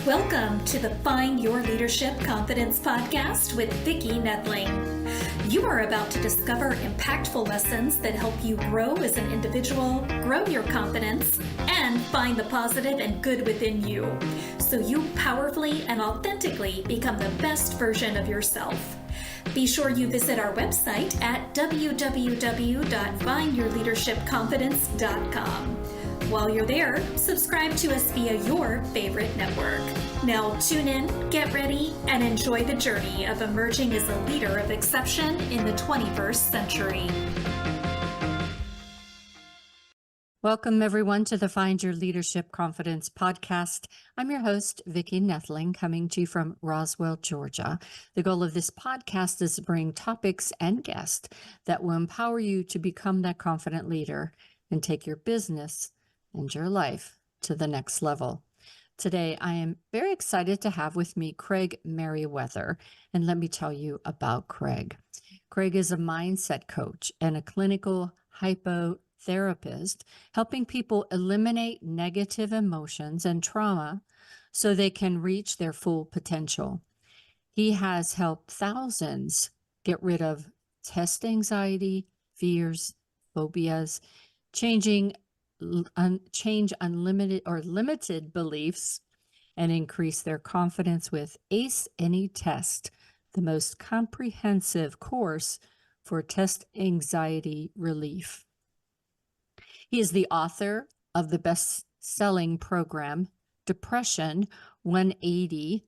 Welcome to the Find Your Leadership Confidence podcast with Vicki Noethling. You are about to discover impactful lessons that help you grow as an individual, grow your confidence, and find the positive and good within you, so you powerfully and authentically become the best version of yourself. Be sure you visit our website at www.findyourleadershipconfidence.com. While you're there, subscribe to us via your favorite network. Now tune in, get ready, and enjoy the journey of emerging as a leader of exception in the 21st century. Welcome, everyone, to the Find Your Leadership Confidence podcast. I'm your host, Vicki Noethling, coming to you from Roswell, Georgia. The goal of this podcast is to bring topics and guests that will empower you to become that confident leader and take your business and your life to the next level. Today, I am very excited to have with me Craig Meriwether, and let me tell you about Craig. Craig is a mindset coach and a clinical hypnotherapist, helping people eliminate negative emotions and trauma so they can reach their full potential. He has helped thousands get rid of test anxiety, fears, phobias, change unlimited or limited beliefs, and increase their confidence with Ace Any Test, the most comprehensive course for test anxiety relief. He is the author of the best-selling program, Depression 180,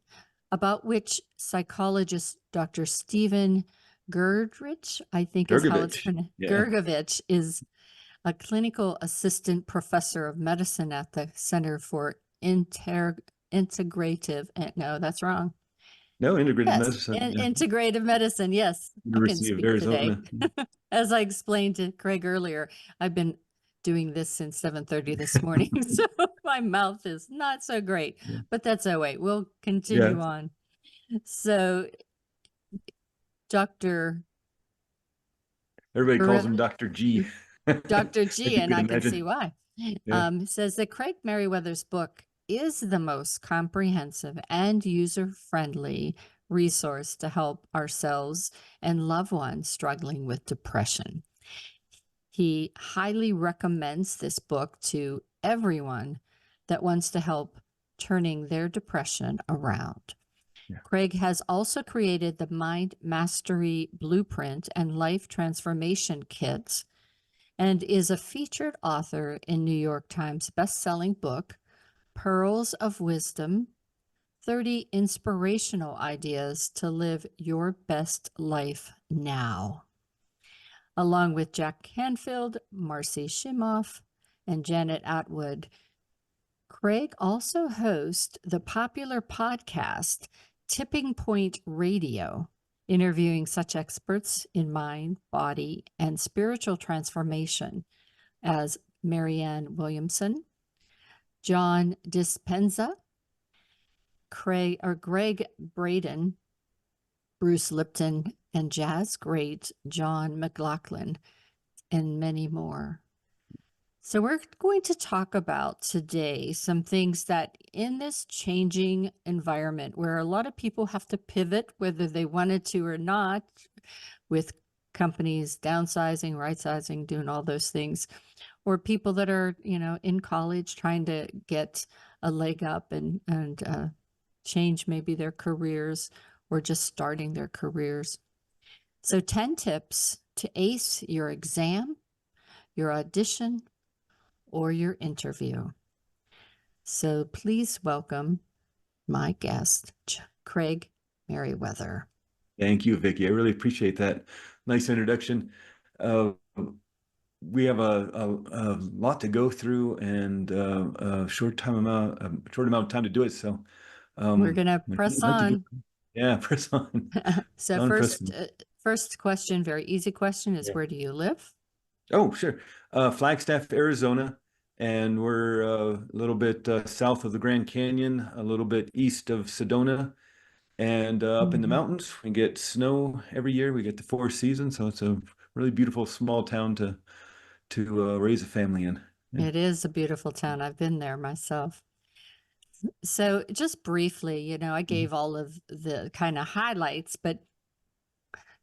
about which psychologist Dr. Stephen Gergovich, I think is how it's pronounced, Gergovich, is a clinical assistant professor of medicine at the Center for Integrative, medicine. Integrative medicine, yes. University of Arizona. Today. As I explained to Craig earlier, I've been doing this since 7:30 this morning, so my mouth is not so great, but that's all right. We'll continue on. So, Everybody calls him Dr. G. Dr. G, and I can see why. Says that Craig Meriwether's book is the most comprehensive and user-friendly resource to help ourselves and loved ones struggling with depression. He highly recommends this book to everyone that wants to help turning their depression around. Craig has also created the Mind Mastery Blueprint and Life Transformation Kits, and is a featured author in New York Times best-selling book, Pearls of Wisdom, 30 Inspirational Ideas to Live Your Best Life Now. Along with Jack Canfield, Marcy Shimoff, and Janet Atwood, Craig also hosts the popular podcast Tipping Point Radio, interviewing such experts in mind, body, and spiritual transformation as Marianne Williamson, John Dispenza, Greg Braden, Bruce Lipton, and jazz great John McLaughlin, and many more. So we're going to talk about today some things that in this changing environment where a lot of people have to pivot, whether they wanted to or not, with companies downsizing, right-sizing, doing all those things, or people that are, in college trying to get a leg up and change maybe their careers or just starting their careers. So 10 tips to ace your exam, your audition, or your interview. So please welcome my guest, Craig Meriwether. Thank you, Vicki. I really appreciate that. Nice introduction. We have a lot to go through and a short amount of time to do it. So we're gonna press on. Press on. So first question, very easy question, is where do you live? Oh, sure. Flagstaff, Arizona. And we're a little bit south of the Grand Canyon, a little bit east of Sedona, and up in the mountains. We get snow every year. We get the 4 seasons, so it's a really beautiful small town to raise a family in. It is a beautiful town. I've been there myself. So just briefly, you know, I gave all of the kind of highlights, but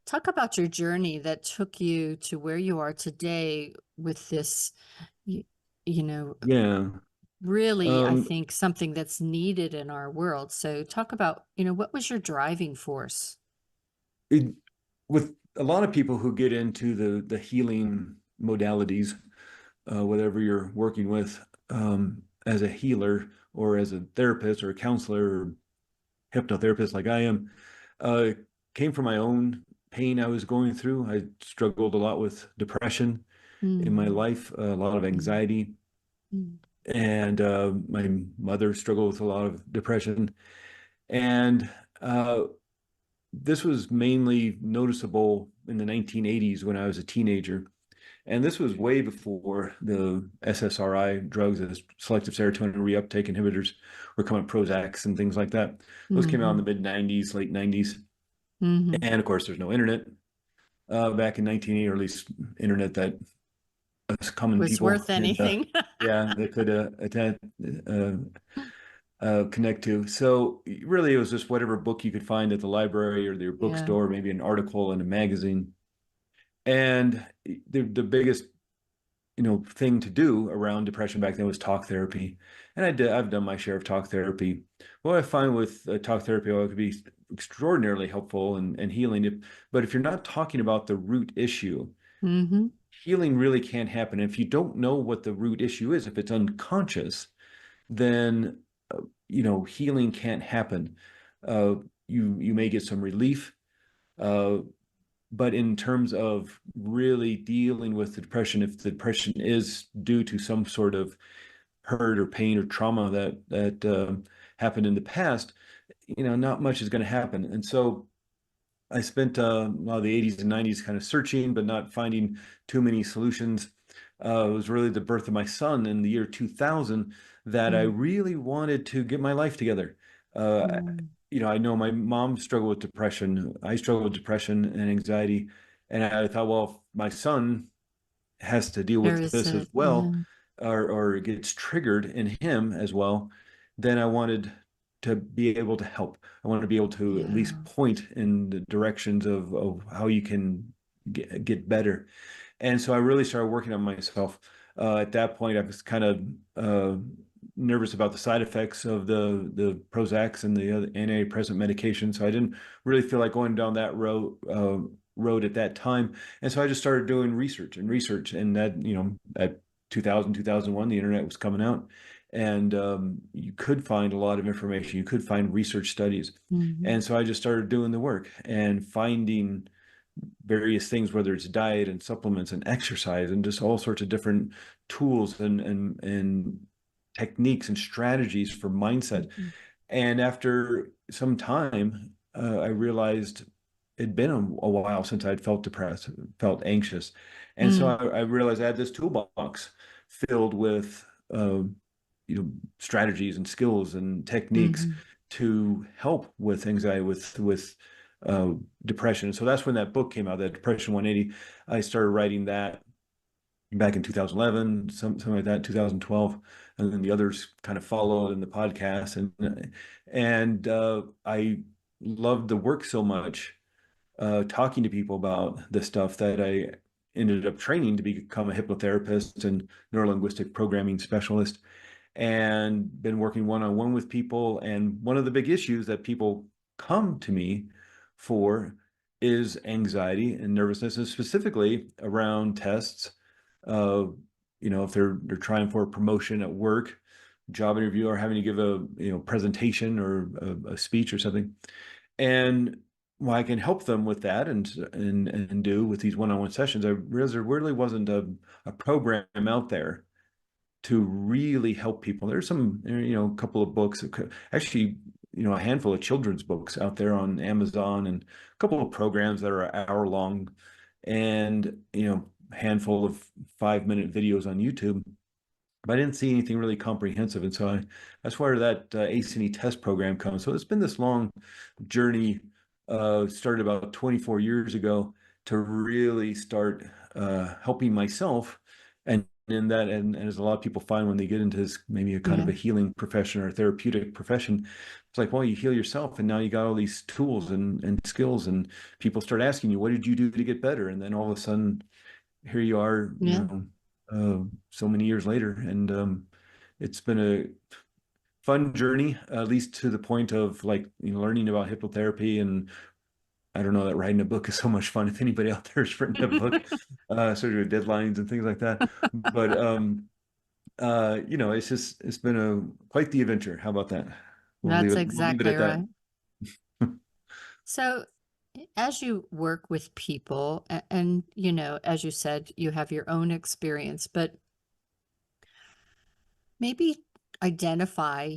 talk about your journey that took you to where you are today with this, you, you know, Yeah. really, I Um, think something that's needed in our world. So talk about, you know, what was your driving force? it, with a lot of people who get into the healing modalities, whatever you're working with, as a healer or as a therapist or a counselor or hypnotherapist like I am, uh, came from my own pain I was going through. I struggled a lot with depression in my Mm, life, a lot of mm, anxiety, mm, and my mother struggled with a lot of depression. And uh, this was mainly noticeable in the 1980s when I was a teenager. And this was way before the SSRI drugs, the selective serotonin reuptake inhibitors, were coming, Prozacs and things like that. Those came out in the mhm, mid 90s, late 90s. mhm. And of course, there's no internet back in 1980, or at least internet that us common Was people worth could, anything. yeah, they could attend, uh, connect to. So really, it was just whatever book you could find at the library or your Yeah. bookstore, maybe an article in a magazine. And the biggest thing to do around depression back then was talk therapy. And I've done my share of talk therapy. What I find with talk therapy, it could be extraordinarily helpful and healing. But if you're not talking about the root issue, Mm-hmm. healing really can't happen. If you don't know what the root issue is, if it's unconscious, then healing can't happen. Uh, you may get some relief, uh, but in terms of really dealing with the depression, if the depression is due to some sort of hurt or pain or trauma that happened in the past, not much is going to happen. And so I spent a lot of the 80s and 90s kind of searching, but not finding too many solutions. It was really the birth of my son in the year 2000 that I Mm, really wanted to get my life together. Uh, mm. I know my mom struggled with depression. I struggled with depression and anxiety. And I thought, well, if my son has to deal There with is this as it. Yeah. well, or gets triggered in him as well, then I wanted to be able to help. I wanted to be able to at least Yeah. point in the directions of how you can get better. And so I really started working on myself. At that point, I was kind of nervous about the side effects of the Prozacs and the other antidepressant medication. So I didn't really feel like going down that road at that time. And so I just started doing research. And that, at 2000, 2001, the internet was coming out. And you could find a lot of information. You could find research studies. Mm-hmm. And so I just started doing the work and finding various things, whether it's diet and supplements and exercise and just all sorts of different tools and techniques and strategies for mindset. Mm-hmm. And after some time, I realized it'd been a while since I'd felt depressed, felt anxious. And so Mm, I realized I had this toolbox filled with, strategies and skills and techniques mm-hmm. to help with anxiety, with uh, depression. So that's when that book came out, that Depression 180. I started writing that back in 2011, something like that, 2012, and then the others kind of followed in the podcast. And I loved the work so much, talking to people about this stuff, that I ended up training to become a hypnotherapist and neurolinguistic programming specialist, and been working one-on-one with people. And one of the big issues that people come to me for is anxiety and nervousness, and specifically around tests. Uh, if they're trying for a promotion at work, job interview, or having to give a presentation or a speech or something. And well, I can help them with that and do with these one-on-one sessions. I realized there really wasn't a program out there to really help people. There's some, a couple of books, actually, a handful of children's books out there on Amazon, and a couple of programs that are an hour long, and, a handful of 5-minute videos on YouTube. But I didn't see anything really comprehensive. And so that's where that ACE test program comes. So it's been this long journey, started about 24 years ago, to really start helping myself and in that, and as a lot of people find when they get into this, maybe a kind of a healing profession or a therapeutic profession, it's like, well, you heal yourself, and now you got all these tools and skills, and people start asking you, what did you do to get better? And then all of a sudden, here you are, so many years later, and it's been a fun journey, at least to the point of like, learning about hypnotherapy. And I don't know that writing a book is so much fun. If anybody out there has written a book, sort of deadlines and things like that. But it's been quite the adventure. How about that? We'll That's leave exactly it at right. So as you work with people and, as you said, you have your own experience, but maybe identify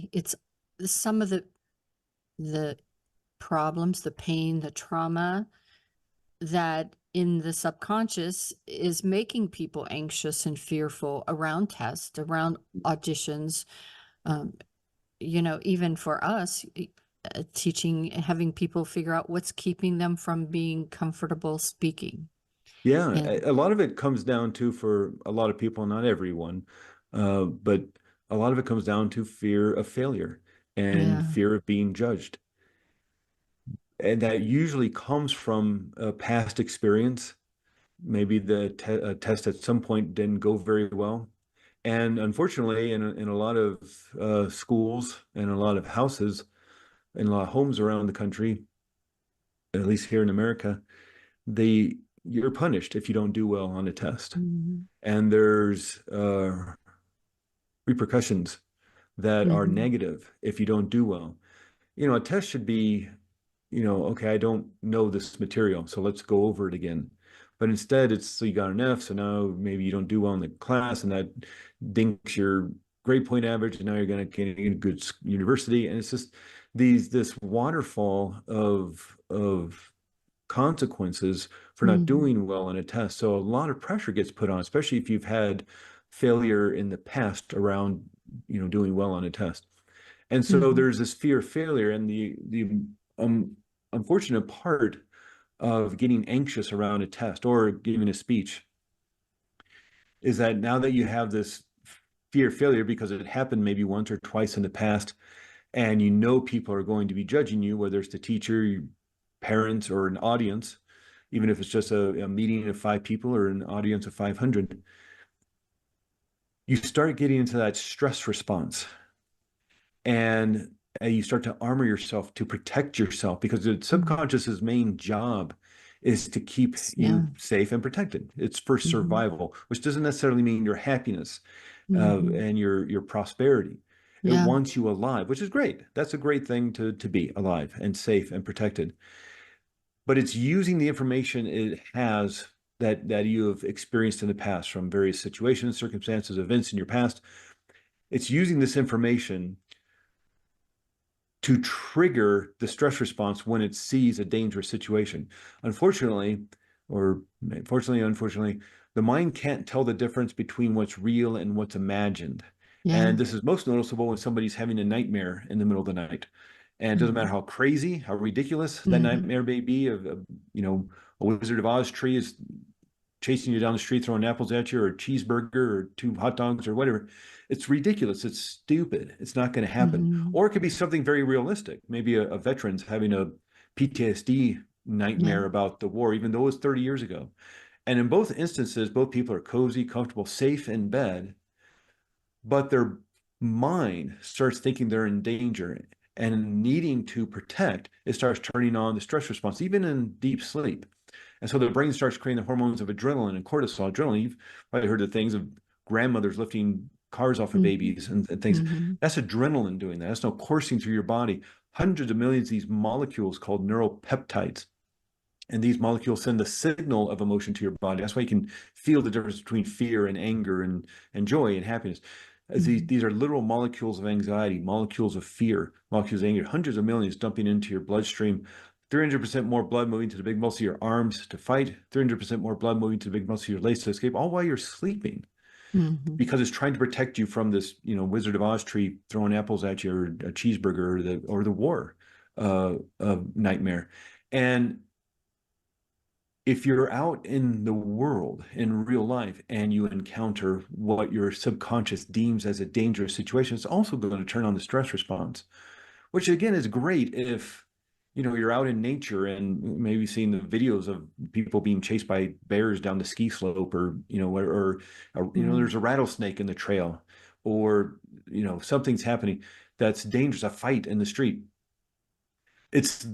some of the problems, the pain, the trauma that in the subconscious is making people anxious and fearful around tests, around auditions. Even for us, teaching, having people figure out what's keeping them from being comfortable speaking. Yeah, a lot of it comes down to, for a lot of people, not everyone, but a lot of it comes down to fear of failure and fear of being judged. And that usually comes from a past experience. Maybe the test at some point didn't go very well. And unfortunately, in a lot of schools and a lot of houses and a lot of homes around the country, at least here in America, you're punished if you don't do well on a test. And there's repercussions that are negative if you don't do well. A test should be, okay, I don't know this material, so let's go over it again. But instead, it's, so you got an F, so now maybe you don't do well in the class, and that dinks your grade point average, and now you're going to get a good university. And it's just this waterfall of consequences for not doing well on a test. So a lot of pressure gets put on, especially if you've had failure in the past around, doing well on a test. And so there's this fear of failure, and the unfortunate part of getting anxious around a test or giving a speech is that now that you have this fear of failure because it happened maybe once or twice in the past, and people are going to be judging you, whether it's the teacher, parents, or an audience, even if it's just a meeting of 5 people or an audience of 500, you start getting into that stress response. And you start to armor yourself to protect yourself, because the subconscious's main job is to keep you safe and protected. It's for survival, which doesn't necessarily mean your happiness and your prosperity. It wants you alive, which is great. That's a great thing to be alive and safe and protected. But it's using the information it has that you have experienced in the past from various situations, circumstances, events in your past. It's using this information to trigger the stress response when it sees a dangerous situation. Unfortunately, the mind can't tell the difference between what's real and what's imagined. And this is most noticeable when somebody's having a nightmare in the middle of the night. And it doesn't matter how crazy, how ridiculous that nightmare may be, of a Wizard of Oz tree is chasing you down the street, throwing apples at you, or a cheeseburger, or 2 hot dogs, or whatever. It's ridiculous. It's stupid. It's not going to happen. Or it could be something very realistic. Maybe a veteran's having a PTSD nightmare about the war, even though it was 30 years ago. And in both instances, both people are cozy, comfortable, safe in bed, but their mind starts thinking they're in danger and needing to protect. It starts turning on the stress response, even in deep sleep. And so the brain starts creating the hormones of adrenaline and cortisol. Adrenaline, you've probably heard the things of grandmothers lifting cars off of babies and things. That's adrenaline doing that. That's now coursing through your body. Hundreds of millions of these molecules called neuropeptides. And these molecules send the signal of emotion to your body. That's why you can feel the difference between fear and anger and joy and happiness. These are literal molecules of anxiety, molecules of fear, molecules of anger, hundreds of millions dumping into your bloodstream. 300% more blood moving to the big muscle of your arms to fight, 300% more blood moving to the big muscle of your legs to escape, all while you're sleeping. Because it's trying to protect you from this, Wizard of Oz tree throwing apples at you, or a cheeseburger, or the war nightmare. And if you're out in the world in real life and you encounter what your subconscious deems as a dangerous situation, it's also going to turn on the stress response, which again is great if, you know, you're out in nature and maybe seeing the videos of people being chased by bears down the ski slope, or, you know, you know, there's a rattlesnake in the trail, or, you know, something's happening that's dangerous, a fight in the street. It's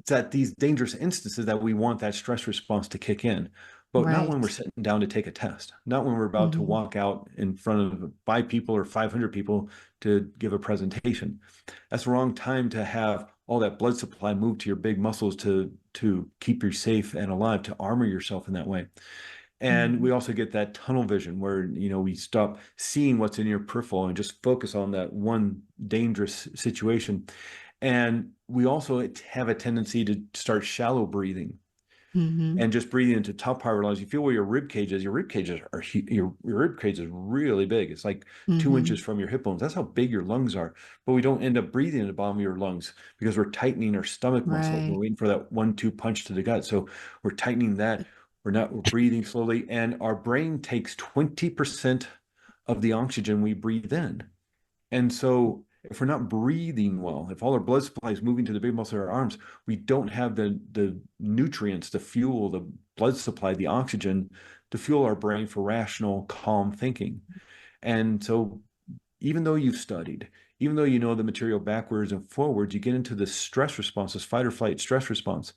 at these dangerous instances that we want that stress response to kick in, but not when we're Right. sitting down to take a test, not when we're about to Mm-hmm. walk out in front of 5 people or 500 people to give a presentation. That's the wrong time to have all that blood supply move to your big muscles to keep you safe and alive, to armor yourself in that way. And Mm-hmm. we also get that tunnel vision where, you know, we stop seeing what's in your peripheral and just focus on that one dangerous situation. And we also have a tendency to start shallow breathing Mm-hmm. and just breathing into top part of our lungs. You feel where your rib cage is. Your rib cage your rib cage is really big. It's like 2 inches from your hip bones. That's how big your lungs are. But we don't end up breathing in the bottom of your lungs because we're tightening our stomach muscles. We're Right. waiting for that 1-2 punch to the gut. So we're tightening that. We're breathing slowly, and our brain takes 20% of the oxygen we breathe in. And so if we're not breathing well, if all our blood supply is moving to the big muscle of our arms, we don't have the nutrients to fuel the blood supply, the oxygen to fuel our brain for rational, calm thinking. And so even though you've studied, even though you know the material backwards and forwards, you get into this stress response, this fight or flight stress response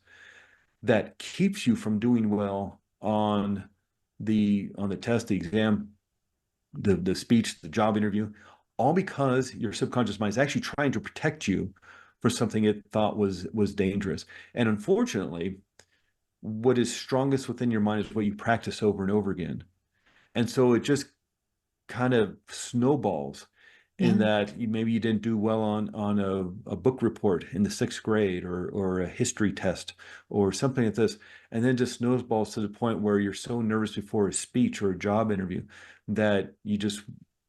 that keeps you from doing well on the test, the exam, the speech, the job interview, all because your subconscious mind is actually trying to protect you for something it thought was dangerous. And unfortunately, what is strongest within your mind is what you practice over and over again. And so it just kind of snowballs in Yeah. that maybe you didn't do well on a book report in the 6th grade, or a history test or something like this, and then just snowballs to the point where you're so nervous before a speech or a job interview that you just,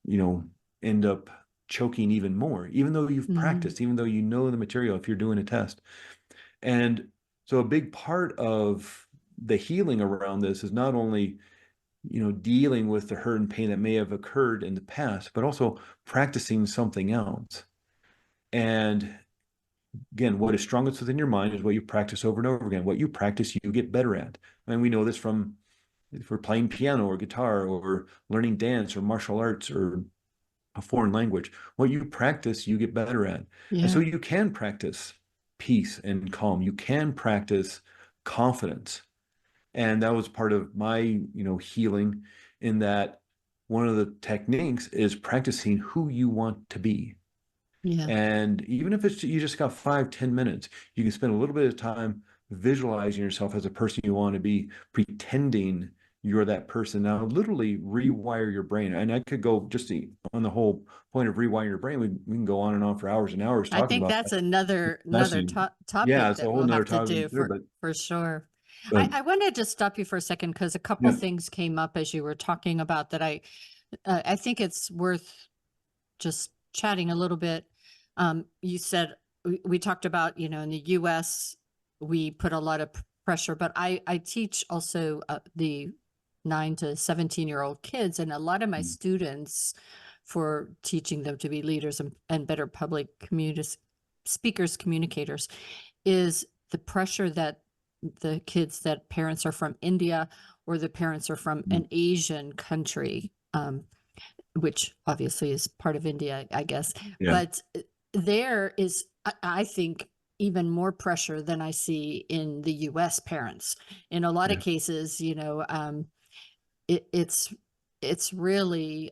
you know, end up choking even more, even though you've Mm-hmm. practiced, even though you know the material if you're doing a test. And so a big part of the healing around this is not only, you know, dealing with the hurt and pain that may have occurred in the past, but also practicing something else. And again, what is strongest within your mind is what you practice over and over again. What you practice, you get better at. And we know this from, if we're playing piano or guitar or learning dance or martial arts or a foreign language. What you practice, you get better at. And so Yeah. you can practice peace and calm. You can practice confidence. And that was part of my, you know, healing, in that one of the techniques is practicing who you want to be. Yeah. And even if it's, you just got 5-10 minutes, you can spend a little bit of time visualizing yourself as a person you want to be, pretending you're that person. Now, literally rewire your brain. And I could go just on the whole point of rewiring your brain. We can go on and on for hours and hours I talking think about that's another that. Yeah, topic it's a that whole we'll nother have to topic do consider, but for sure. but I wanted to stop you for a second because a couple yeah. things came up as you were talking about that I think it's worth just chatting a little bit. You said we talked about, you know, in the U.S. we put a lot of pressure, but I teach also the 9 to 17-year-old kids, and a lot of my students, for teaching them to be leaders and better public speakers, communicators, is the pressure that the kids that parents are from India or the parents are from an Asian country, which obviously is part of India, I guess. Yeah. But there is, I think, even more pressure than I see in the US parents. In a lot of Yeah. cases, you know, it's really,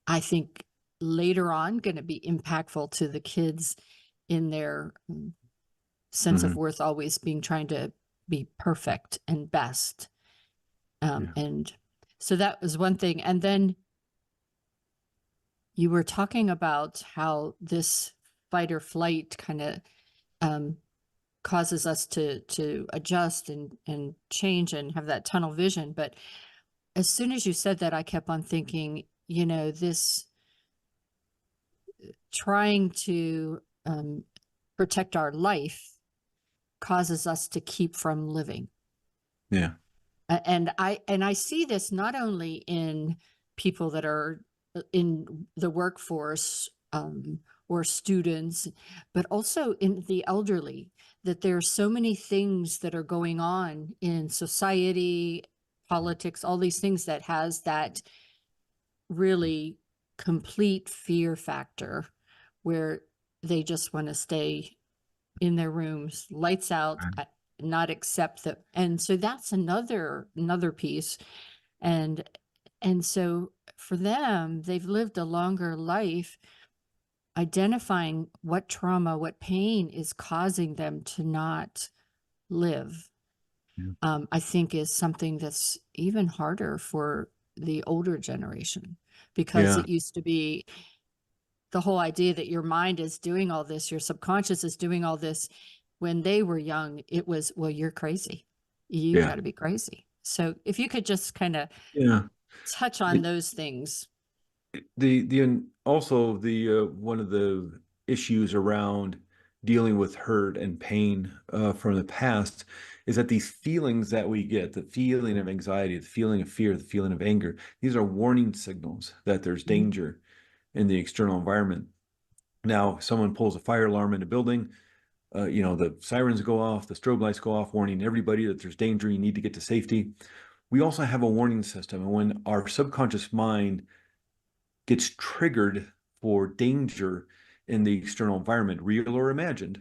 I think, later on going to be impactful to the kids in their sense of worth, always being trying to be perfect and best. Yeah. And so that was one thing. And then you were talking about how this fight or flight kind of causes us to adjust and change and have that tunnel vision. But as soon as you said that, I kept on thinking, you know, this trying to protect our life causes us to keep from living. Yeah. And I see this not only in people that are in the workforce, or students, but also in the elderly, that there are so many things that are going on in society, politics, all these things that has that really complete fear factor where they just want to stay in their rooms, lights out, not accept that. And so that's another piece. And so for them, they've lived a longer life identifying what trauma, what pain is causing them to not live. I think is something that's even harder for the older generation, because Yeah. it used to be the whole idea that your mind is doing all this, your subconscious is doing all this. When they were young, it was, well, you're crazy. You got to be crazy. So if you could just kind of touch on those things. Also the one of the issues around dealing with hurt and pain from the past is that these feelings that we get, the feeling of anxiety, the feeling of fear, the feeling of anger, these are warning signals that there's danger in the external environment. Now, someone pulls a fire alarm in a building, the sirens go off, the strobe lights go off, warning everybody that there's danger, you need to get to safety. We also have a warning system, and when our subconscious mind gets triggered for danger in the external environment, real or imagined,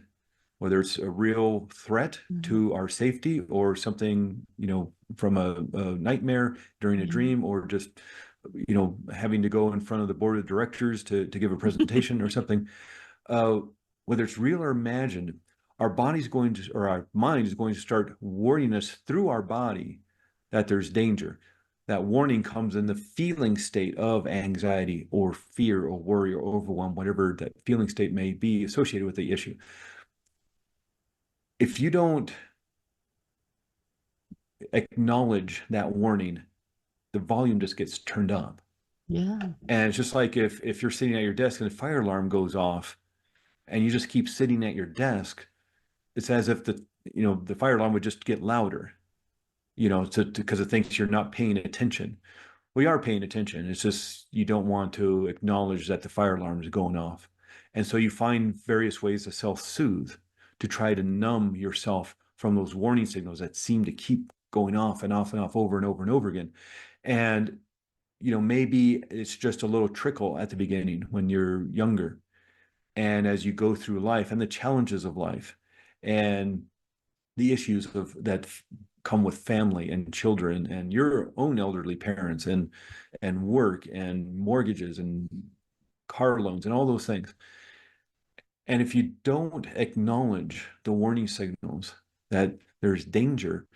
whether it's a real threat to our safety or something, from a nightmare during a dream, or just, having to go in front of the board of directors to give a presentation or something, whether it's real or imagined, our mind is going to start warning us through our body that there's danger. That warning comes in the feeling state of anxiety or fear or worry or overwhelm, whatever that feeling state may be associated with the issue. If you don't acknowledge that warning, the volume just gets turned up. Yeah. And it's just like if you're sitting at your desk and the fire alarm goes off and you just keep sitting at your desk, it's as if the fire alarm would just get louder, because it thinks you're not paying attention. We are paying attention. It's just you don't want to acknowledge that the fire alarm is going off. And so you find various ways to self-soothe, to try to numb yourself from those warning signals that seem to keep going off and off and off over and over and over again. And, maybe it's just a little trickle at the beginning when you're younger. And as you go through life and the challenges of life and the issues that come with family and children and your own elderly parents and work and mortgages and car loans and all those things. And if you don't acknowledge the warning signals that there's danger,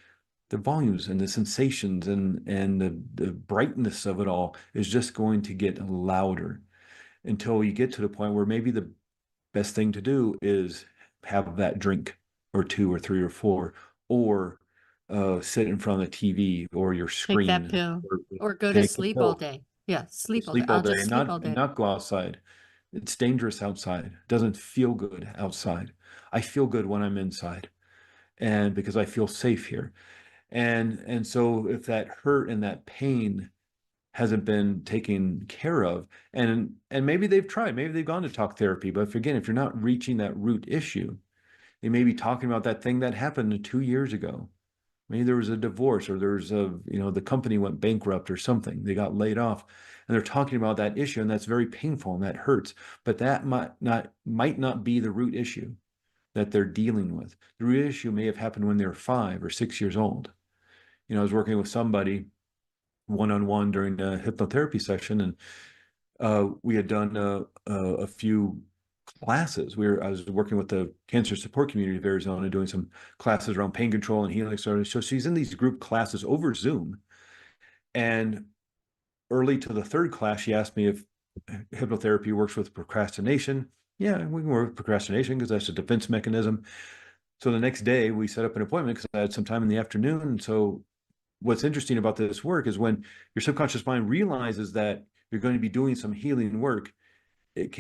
the volumes and the sensations and the brightness of it all is just going to get louder until you get to the point where maybe the best thing to do is have that drink or two or three or four, or sit in front of the TV or your screen. Take that pill, or go to sleep all day. Yeah, sleep all day. I'll just sleep all day. And not go outside. It's dangerous outside. It doesn't feel good outside. I feel good when I'm inside, and because I feel safe here. And so if that hurt and that pain hasn't been taken care of, and maybe they've tried, maybe they've gone to talk therapy, but if you're not reaching that root issue, they may be talking about that thing that happened 2 years ago. Maybe there was a divorce, or there's the company went bankrupt or something. They got laid off, and they're talking about that issue, and that's very painful and that hurts. But that might not be the root issue that they're dealing with. The root issue may have happened when they were 5 or 6 years old. I was working with somebody one-on-one during a hypnotherapy session, and we had done a few classes. I was working with the cancer support community of Arizona, doing some classes around pain control and healing. So she's in these group classes over Zoom. And early to the third class, she asked me if hypnotherapy works with procrastination. Yeah, we can work with procrastination because that's a defense mechanism. So the next day we set up an appointment because I had some time in the afternoon. And so what's interesting about this work is when your subconscious mind realizes that you're going to be doing some healing work, it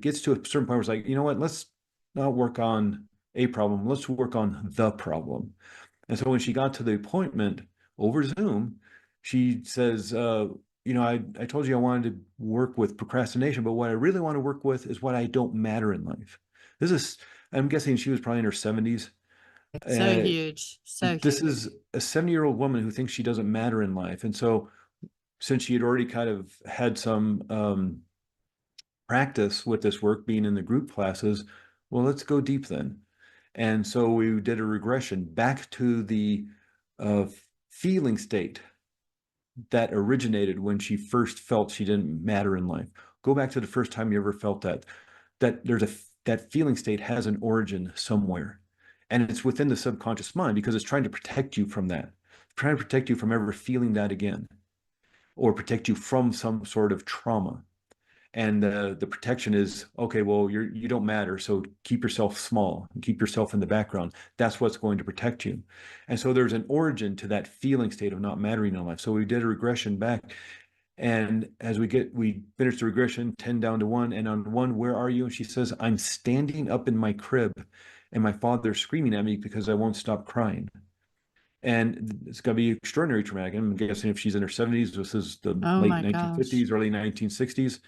gets to a certain point where it's like, you know what, let's not work on a problem. Let's work on the problem. And so when she got to the appointment over Zoom, she says, I told you I wanted to work with procrastination, but what I really want to work with is what I don't matter in life. I'm guessing she was probably in her 70s. So huge. So This huge. is a 70-year-old woman who thinks she doesn't matter in life. And so since she had already kind of had some practice with this work being in the group classes, well, let's go deep then. And so we did a regression back to the feeling state that originated when she first felt she didn't matter in life. Go back to the first time you ever felt that that feeling state has an origin somewhere. And it's within the subconscious mind because it's trying to protect you from that. It's trying to protect you from ever feeling that again, or protect you from some sort of trauma. And the protection is, okay, well, you don't matter, so keep yourself small and keep yourself in the background. That's what's going to protect you. And so there's an origin to that feeling state of not mattering in life. So we did a regression back, and as we finished the regression, 10 down to 1, and on 1, where are you? And she says, I'm standing up in my crib and my father's screaming at me because I won't stop crying. And it's going to be extraordinarily traumatic. I'm guessing if she's in her 70s, this is the late 1950s, early 1960s.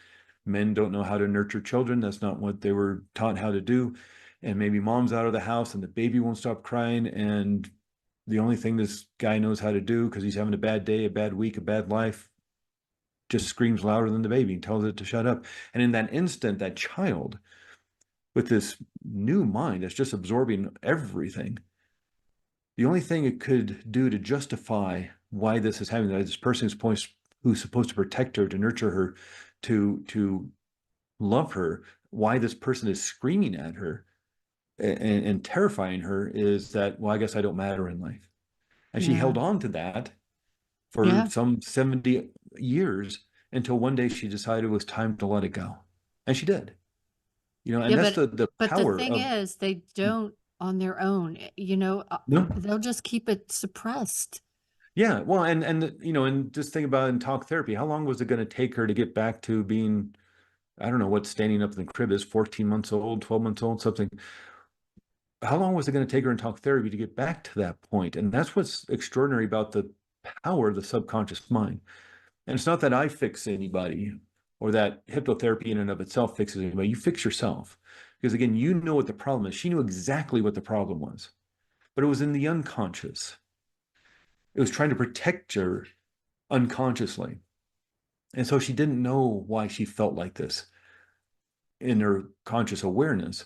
Men don't know how to nurture children. That's not what they were taught how to do. And maybe mom's out of the house and the baby won't stop crying. And the only thing this guy knows how to do, because he's having a bad day, a bad week, a bad life, just screams louder than the baby and tells it to shut up. And in that instant, that child with this new mind that's just absorbing everything, the only thing it could do to justify why this is happening, that this person who's supposed to protect her, to nurture her, to love her, why this person is screaming at her and terrifying her, is that, well, I guess I don't matter in life. And she held on to that for some 70 years until one day she decided it was time to let it go. And she did. And that's the but power the thing is, they don't on their own, No. they'll just keep it suppressed. Yeah. Well, and just think about in talk therapy, how long was it going to take her to get back to being, I don't know what standing up in the crib is, 14 months old, 12 months old, something. How long was it going to take her in talk therapy to get back to that point? And that's what's extraordinary about the power of the subconscious mind. And it's not that I fix anybody or that hypnotherapy in and of itself fixes anybody. You fix yourself. Because again, you know what the problem is. She knew exactly what the problem was, but it was in the unconscious. It was trying to protect her unconsciously. And so she didn't know why she felt like this in her conscious awareness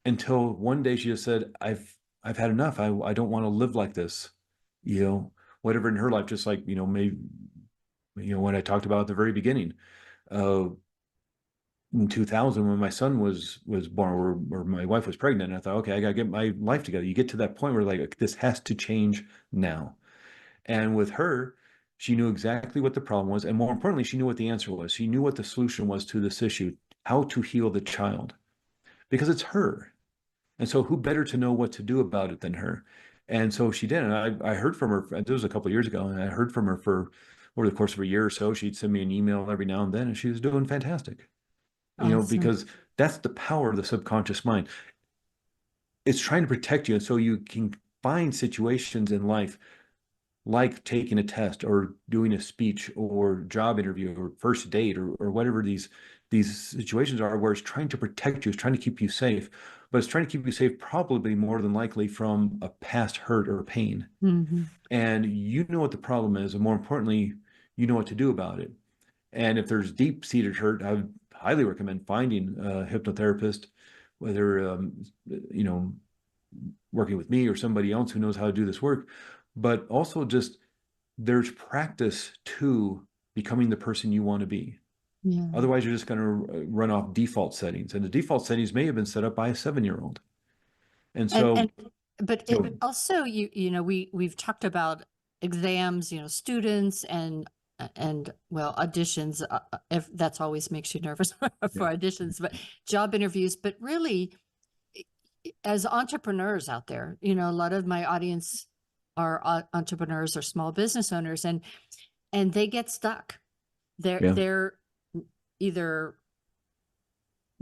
until one day she just said, I've had enough. I don't want to live like this. Whatever in her life, just like, maybe, what I talked about at the very beginning. In 2000, when my son was born, or my wife was pregnant, I thought, okay, I got to get my life together. You get to that point where like, this has to change now. And with her, she knew exactly what the problem was. And more importantly, she knew what the answer was. She knew what the solution was to this issue, how to heal the child, because it's her. And so who better to know what to do about it than her? And so she did. And I heard from her, this was a couple of years ago, and I heard from her for over the course of a year or so. She'd send me an email every now and then, and she was doing fantastic. Awesome. Because that's the power of the subconscious mind. It's trying to protect you. And so you can find situations in life like taking a test or doing a speech or job interview or first date or whatever these situations are, where it's trying to protect you, it's trying to keep you safe, but it's trying to keep you safe probably more than likely from a past hurt or pain. Mm-hmm. And you know what the problem is, and more importantly, you know what to do about it. And if there's deep-seated hurt, I would highly recommend finding a hypnotherapist, whether working with me or somebody else who knows how to do this work. But also just there's practice to becoming the person you want to be. Yeah. Otherwise, you're just going to run off default settings. And the default settings may have been set up by a 7-year-old. And so, but it also, we've talked about exams, students and well, auditions, if that's always makes you nervous for auditions, but job interviews, but really as entrepreneurs out there, a lot of my audience are entrepreneurs or small business owners, and they get stuck. They're either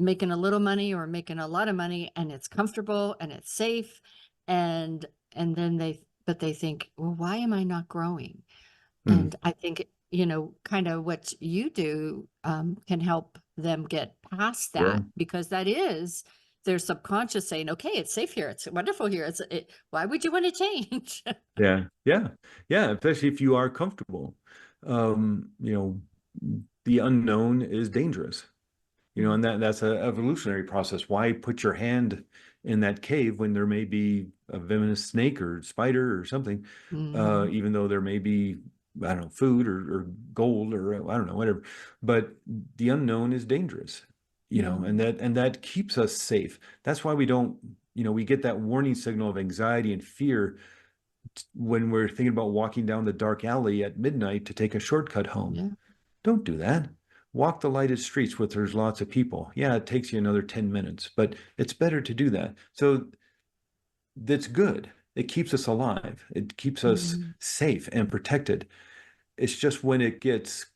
making a little money or making a lot of money, and it's comfortable and it's safe. And then they think, well, why am I not growing? Mm. And I think, kind of what you do can help them get past that, Sure. because that is their subconscious saying, okay, it's safe here. It's wonderful here. Why would you want to change? Yeah. Yeah. Yeah. Especially if you are comfortable. You know, the unknown is dangerous. You know, and that's an evolutionary process. Why put your hand in that cave when there may be a venomous snake or spider or something, Mhm. even though there may be, I don't know, food or gold or I don't know, whatever. But the unknown is dangerous, you know, Yeah. and that keeps us safe. That's why we don't, you know, we get that warning signal of anxiety and fear when we're thinking about walking down the dark alley at midnight to take a shortcut home. Yeah. Don't do that. Walk the lighted streets where there's lots of people. Yeah, it takes you another 10 minutes, but it's better to do that. So that's good. It keeps us alive. It keeps us Mhm. safe and protected. It's just when it gets,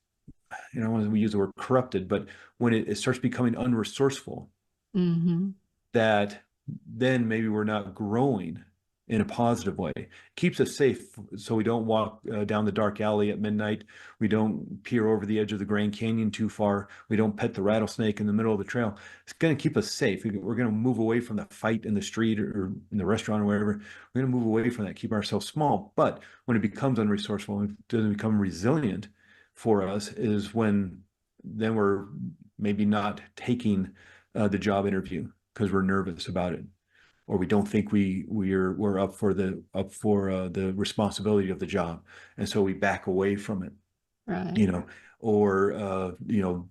you know, we use the word corrupted, but when it starts becoming unresourceful, Mhm. that then maybe we're not growing in a positive way. Keeps us safe so we don't walk down the dark alley at midnight. We don't peer over the edge of the Grand Canyon too far. We don't pet the rattlesnake in the middle of the trail. It's going to keep us safe. We're going to move away from the fight in the street or in the restaurant or wherever. We're going to move away from that, keep ourselves small. But when it becomes unresourceful, it doesn't become resilient for us, is when then we're maybe not taking the job interview because we're nervous about it, or we don't think we're up for the responsibility of the job, and so we back away from it, Right. you know, or you know,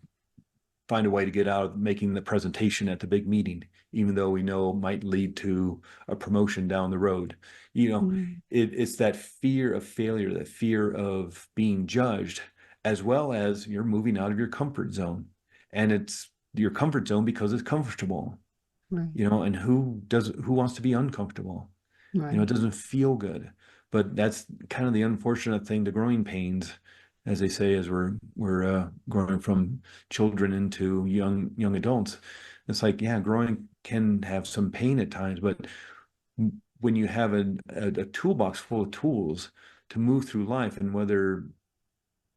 find a way to get out of making the presentation at the big meeting, even though we know it might lead to a promotion down the road. You know, Mm. it's that fear of failure, that fear of being judged, as well as you're moving out of your comfort zone, and it's your comfort zone because it's comfortable, Right. you know, and who wants to be uncomfortable? You know, it Right. doesn't feel good. But that's kind of the unfortunate thing, the growing pains, as they say, as we're growing from children into young adults. It's like, yeah, growing can have some pain at times, but when you have a toolbox full of tools to move through life, and whether,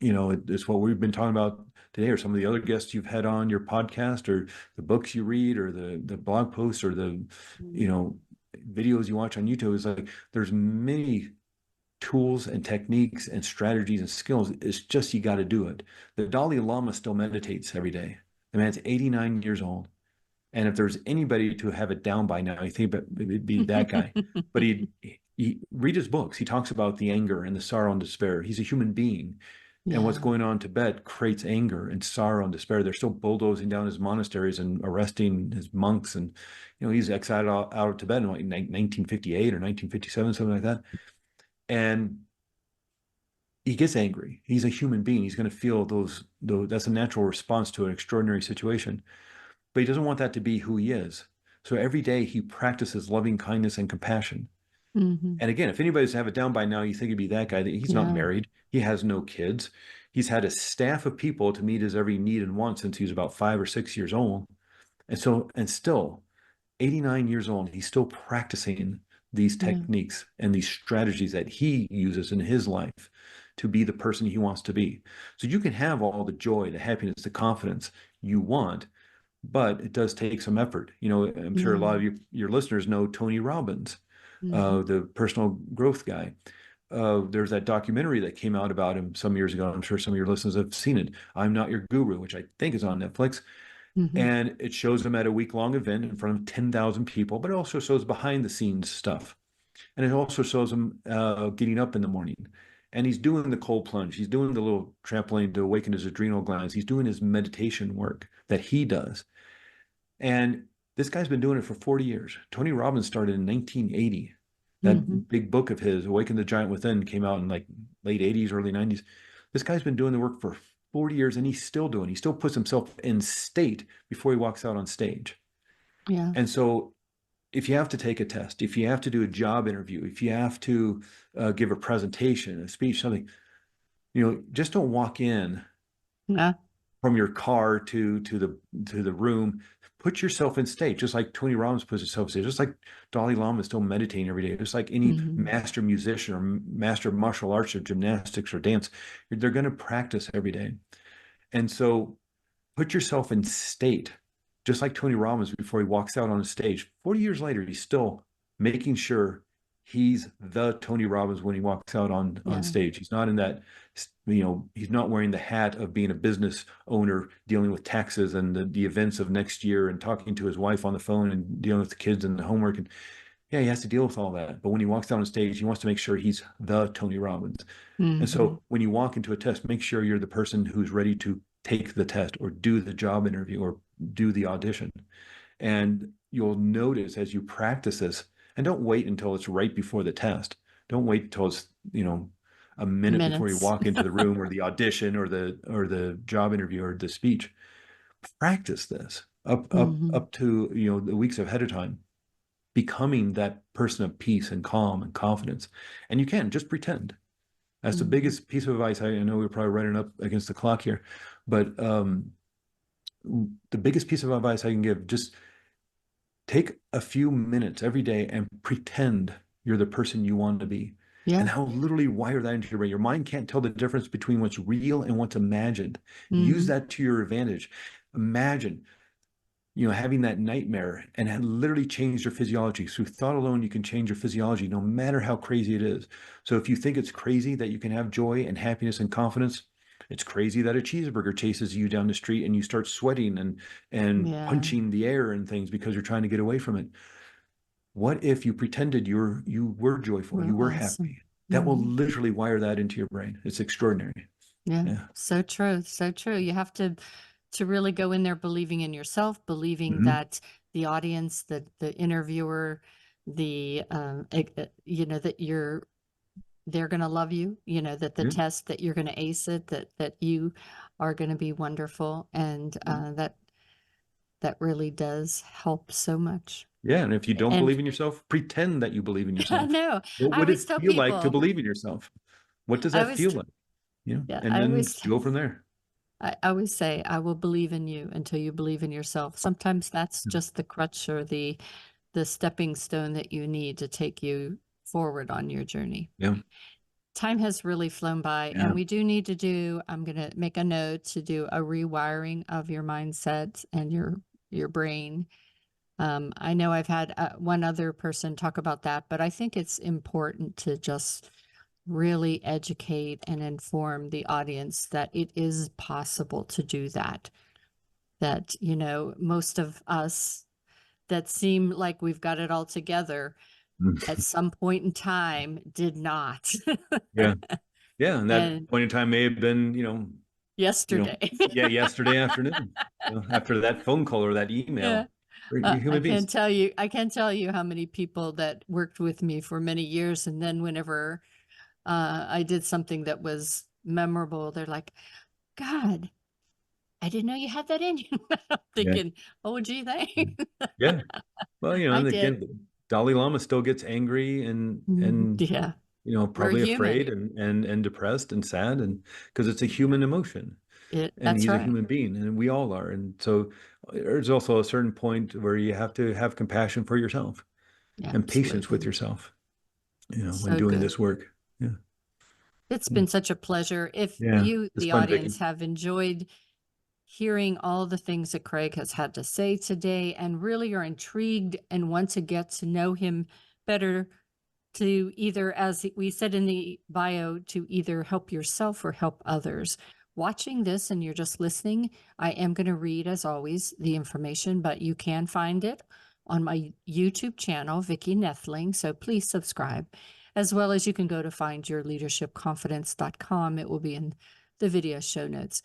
you know, it's what we've been talking about today, or some of the other guests you've had on your podcast, or the books you read, or the blog posts, or the, you Mm. know, videos you watch on YouTube, is like there's many tools and techniques and strategies and skills. It's just you got to do it. The Dalai Lama still meditates every day. The man's 89 years old. And if there's anybody to have it down by now, you think it'd be that guy. But he read his books. He talks about the anger and the sorrow and despair. He's a human being. And what's Yeah. going on in Tibet creates anger and sorrow and despair. They're still bulldozing down his monasteries and arresting his monks. And, you know, he's exiled out of Tibet in like 1958 or 1957, something like that. And he gets angry. He's a human being. He's going to feel those. That's a natural response to an extraordinary situation. But he doesn't want that to be who he is. So every day he practices loving kindness and compassion. Mhm. And again, if anybody's to have it down by now, you think it'd be that guy. That he's not Yeah. married. He has no kids. He's had a staff of people to meet his every need and want since he was about 5 or 6 years old. And still 89 years old, he's still practicing these Yeah. techniques and these strategies that he uses in his life to be the person he wants to be. So you can have all the joy, the happiness, the confidence you want, but it does take some effort. You know, I'm sure a lot Yeah. of your listeners know Tony Robbins, Mhm. the personal growth guy. There's that documentary that came out about him some years ago. I'm sure some of your listeners have seen it. I'm Not Your Guru, which I think is on Netflix. Mhm. And it shows him at a week-long event in front of 10,000 people, but it also shows behind the scenes stuff. And it also shows him getting up in the morning. And he's doing the cold plunge. He's doing the little trampoline to awaken his adrenal glands. He's doing his meditation work that he does. And this guy's been doing it for 40 years. Tony Robbins started in 1980. Mhm. That big book of his, Awaken the Giant Within, came out in like late 80s, early 90s. This guy's been doing the work for 40 years, and he's still doing. He still puts himself in state before he walks out on stage. Yeah. And so if you have to take a test, if you have to do a job interview, if you have to give a presentation, a speech, something, you know, just don't walk in Yeah. from your car to the room, put yourself in state, just like Tony Robbins puts himself in state, just like Dalai Lama is still meditating every day, just like any master musician or master of martial arts or gymnastics or dance, they're going to practice every day. And so put yourself in state, just like Tony Robbins before he walks out on a stage. 40 years later, he's still making sure he's the Tony Robbins when he walks out on stage. He's not in that, he's not wearing the hat of being a business owner, dealing with taxes and the events of next year and talking to his wife on the phone and dealing with the kids and the homework. And yeah, he has to deal with all that. But when he walks out on stage, he wants to make sure he's the Tony Robbins. And so when you walk into a test, make sure you're the person who's ready to take the test or do the job interview or do the audition. And you'll notice as you practice this, and don't wait until it's right before the test. Don't wait until it's, a minute before you walk into the room or the audition or the job interview or the speech. Practice this up to, the weeks ahead of time, becoming that person of peace and calm and confidence. And you can just pretend. That's the biggest piece of advice. I know we're probably running up against the clock here, but the biggest piece of advice I can give, just take a few minutes every day and pretend you're the person you want to be. Yeah. And how literally wire that into your brain. Your mind can't tell the difference between what's real and what's imagined. Use that to your advantage. Imagine, having that nightmare and have literally changed your physiology. Through thought alone, you can change your physiology, no matter how crazy it is. So if you think it's crazy that you can have joy and happiness and confidence, it's crazy that a cheeseburger chases you down the street and you start sweating and punching the air and things because you're trying to get away from it. What if you pretended you were joyful, you were happy? That will literally wire that into your brain. It's extraordinary. Yeah. So true. So true. You have to really go in there believing in yourself, believing that the audience, the interviewer, that they're going to love you, that the test, that you're going to ace it, that you are going to be wonderful. And that really does help so much. Yeah. And if you don't believe in yourself, pretend that you believe in yourself. No, what would it feel like to believe in yourself? What does that feel like? And then go from there. I always say, I will believe in you until you believe in yourself. Sometimes that's just the crutch or the stepping stone that you need to take you forward on your journey. Yeah. Time has really flown by, and we do need to I'm going to make a note to do a rewiring of your mindset and your brain. I know I've had one other person talk about that, but I think it's important to just really educate and inform the audience that it is possible to do that. That, most of us that seem like we've got it all together at some point in time did not. Yeah. And that point in time may have been, yesterday. Yesterday afternoon, after that phone call or that email. I can't tell you how many people that worked with me for many years. And then whenever I did something that was memorable, they're like, God, I didn't know you had that in you. I'm thinking, oh, gee, thanks. Yeah. Well, and again, Dalai Lama still gets angry and probably afraid and depressed and sad, and because it's a human emotion. And he's a human being, and we all are. And so there's also a certain point where you have to have compassion for yourself and patience with yourself, when doing this work. Yeah. It's been such a pleasure. If you, the audience, have enjoyed hearing all the things that Craig has had to say today and really are intrigued and want to get to know him better, to either, as we said in the bio, to either help yourself or help others. Watching this and you're just listening, I am going to read, as always, the information, but you can find it on my YouTube channel, Vicki Noethling. So please subscribe, as well as you can go to findyourleadershipconfidence.com. It will be in the video show notes.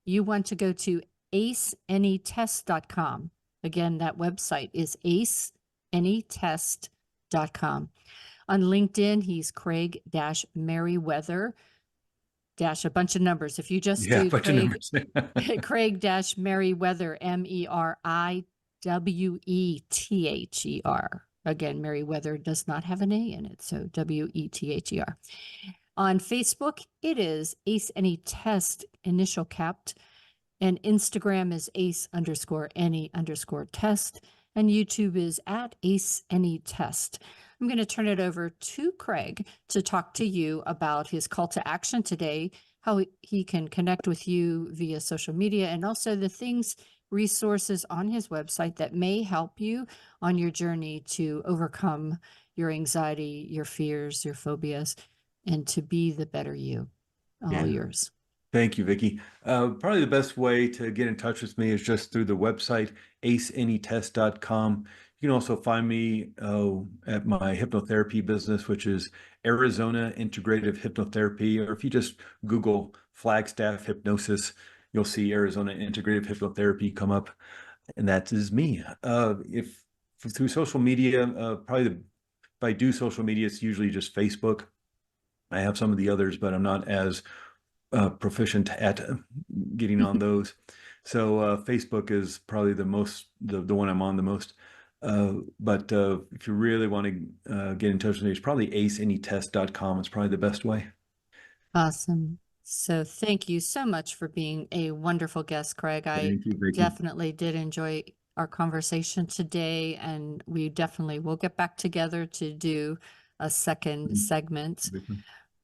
You want to go to aceanytest.com. Again, that website is aceanytest.com. On LinkedIn, he's Craig-Meriwether. A bunch of numbers. If you just do Craig-Meriwether, Meriwether. Again, Meriwether does not have an A in it, so Wether. On Facebook, it is Ace Any Test, initial capped. And Instagram is ace_any_test. And YouTube is at AceAnyTest. I'm going to turn it over to Craig to talk to you about his call to action today, how he can connect with you via social media, and also the resources on his website that may help you on your journey to overcome your anxiety, your fears, your phobias, and to be the better you. All yours. Thank you, Vicki. Probably the best way to get in touch with me is just through the website, aceanytest.com. You can also find me at my hypnotherapy business, which is Arizona Integrative Hypnotherapy. Or if you just Google Flagstaff Hypnosis, you'll see Arizona Integrative Hypnotherapy come up, and that is me. If through social media, if I do social media, it's usually just Facebook. I have some of the others, but I'm not as proficient at getting on those. So Facebook is probably the one I'm on the most. But if you really want to get in touch with me, it's probably aceanytest.com. It's probably the best way. Awesome. So thank you so much for being a wonderful guest, Craig. Thank you, Vicki. Definitely did enjoy our conversation today, and we definitely will get back together to do a second segment.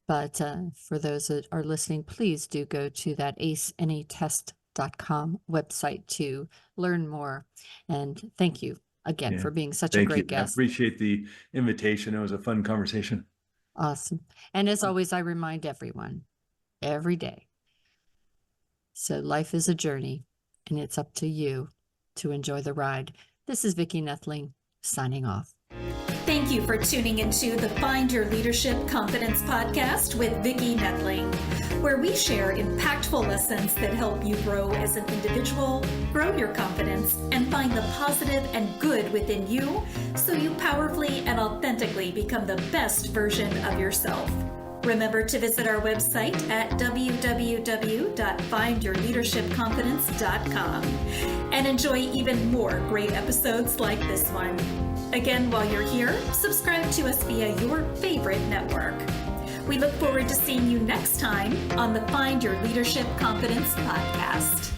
But for those that are listening, please do go to that aceanytest.com website to learn more. And thank you again for being such a great guest. I appreciate the invitation. It was a fun conversation. Awesome. And as always, I remind everyone every day. So life is a journey, and it's up to you to enjoy the ride. This is Vicki Noethling signing off. Thank you for tuning into the Find Your Leadership Confidence podcast with Vicki Noethling, where we share impactful lessons that help you grow as an individual, grow your confidence, and find the positive and good within you so you powerfully and authentically become the best version of yourself. Remember to visit our website at www.findyourleadershipconfidence.com and enjoy even more great episodes like this one. Again, while you're here, subscribe to us via your favorite network. We look forward to seeing you next time on the Find Your Leadership Confidence podcast.